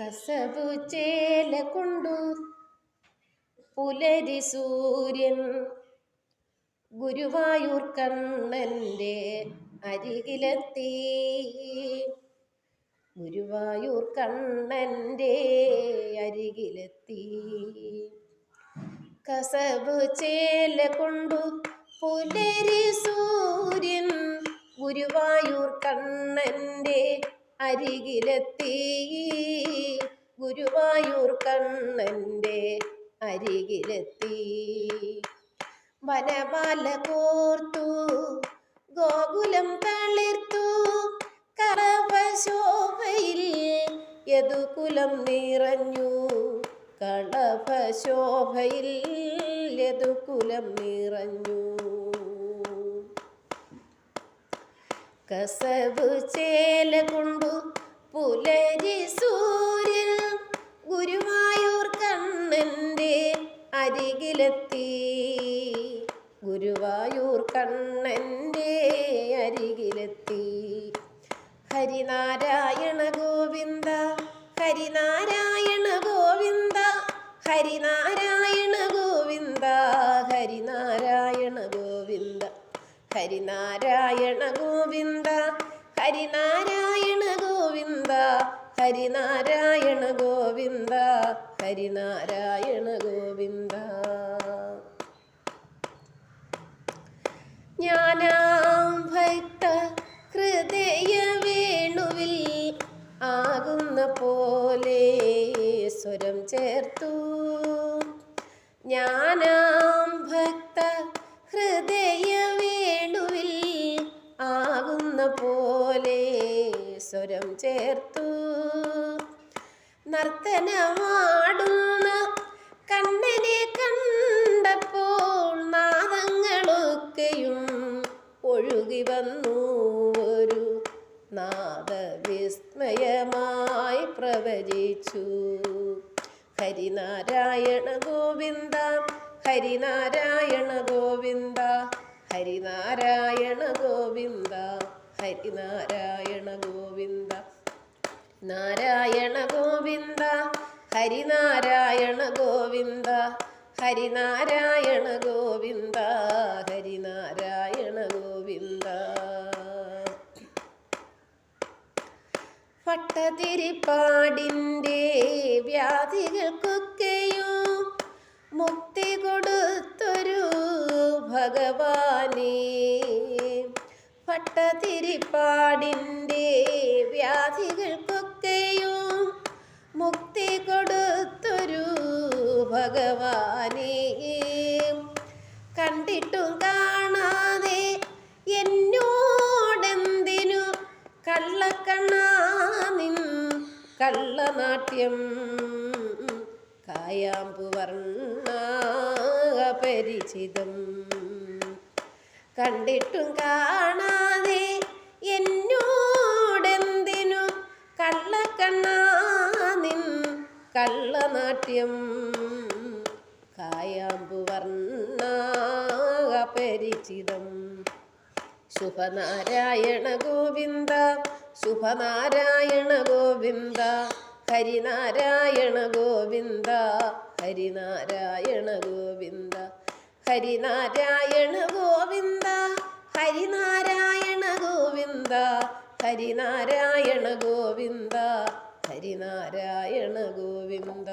കസവു ചേല കൊണ്ടു പുലരി സൂര്യൻ ഗുരുവായൂർ കണ്ണൻ്റെ അരികിലെത്തി. ഗുരുവായൂർ കണ്ണൻ്റെ അരികിലെത്തി. കസവു ചേല കൊണ്ടു പുലരി സൂര്യൻ ഗുരുവായൂർ കണ്ണൻ്റെ അരികിലെത്തി. ഗുരുവായൂർ കണ്ണൻ്റെ അരികിലെത്തി. വനമാല കോർത്തു ഗോകുലം തളിർത്തു കളഭശോഭയിൽ യദുകുലം നിറഞ്ഞു. കളഭശോഭയിൽ യദുകുലം നിറഞ്ഞു. കസവു ചേല കൊണ്ടു പുലരി സൂര്യൻ ഗുരുവായൂർ കണ്ണൻ്റെ അരികിലെത്തി. ഗുരുവായൂർ കണ്ണൻ്റെ അരികിലെത്തി. ഹരിനാരായണ ഗോവിന്ദ ഹരിനാരായണ ഗോവിന്ദ ഹരിനാരായണ ഗോവിന്ദ ഹരിനാരായണ ഗോവിന്ദ ഹരിനാരായണ ഗോവിന്ദ ഹരിനാരായണ ഗോവിന്ദ ഹരിനാരായണ ഗോവിന്ദ ഹരിനാരായണ ഗോവിന്ദ. ജ്ഞാനാം ഭക്ത ഹൃദയ വേണുവിൽ ആകുന്ന പോലെ സ്വരം ചേർത്തു. ജ്ഞാനാം ഭക്ത ഹൃദയ വേണുവിൽ ആകുന്ന പോലെ സ്വരം ചേർത്തു. നർത്തനമാടുന്ന കണ്ണനെ കണ്ടപ്പോൾ നാദങ്ങളൊക്കെയും ഒഴുകി വന്നു. ഒരു നാദവിസ്മയമായി പ്രവചിച്ചു. ഹരിനാരായണ ഗോവിന്ദ ഹരിനാരായണ ഗോവിന്ദ ഹരിനാരായണ ഗോവിന്ദ ഹരിനാരായണ ഗോവിന്ദ നാരായണ ഗോവിന്ദ ഹരിനാരായണ ഗോവിന്ദ ഹരിനാരായണ ഗോവിന്ദ ഹരിനാരായണ ഗോവിന്ദ. ഭട്ടതിരിപ്പാടിൻ്റെ വ്യാധികൾക്കൊക്കെയും മുക്തി കൊടുത്തൊരു ഭഗവാനേ. ഭട്ടതിരിപ്പാടിൻ്റെ വ്യാധികൾക്കൊക്കെയും മുക്തി കൊടുത്തൊരു ഭഗവാനേ. കണ്ടിട്ടും കാണാതെ എന്നോടെന്തിനു കള്ളക്കണ്ണാനിൻ കള്ളനാട്യം. കായാമ്പു വർണ്ണാപരിചിതം. കണ്ടിട്ടും കാണാതെ എന്നോടെന്തിനു കള്ളക്കണ്ണാനിൻ കള്ളനാട്യം. കായാമ്പു വർണ്ണാപരിചിതം. ശുഭനാരായണ ഗോവിന്ദ ശുഭനാരായണ ഗോവിന്ദ ഹരിനാരായണ ഗോവിന്ദ ഹരിനാരായണ ഗോവിന്ദ ഹരിനാരായണ ഗോവിന്ദ ഹരിനാരായണ ഗോവിന്ദ ഹരിനാരായണ ഗോവിന്ദ ഹരിനാരായണ ഗോവിന്ദ.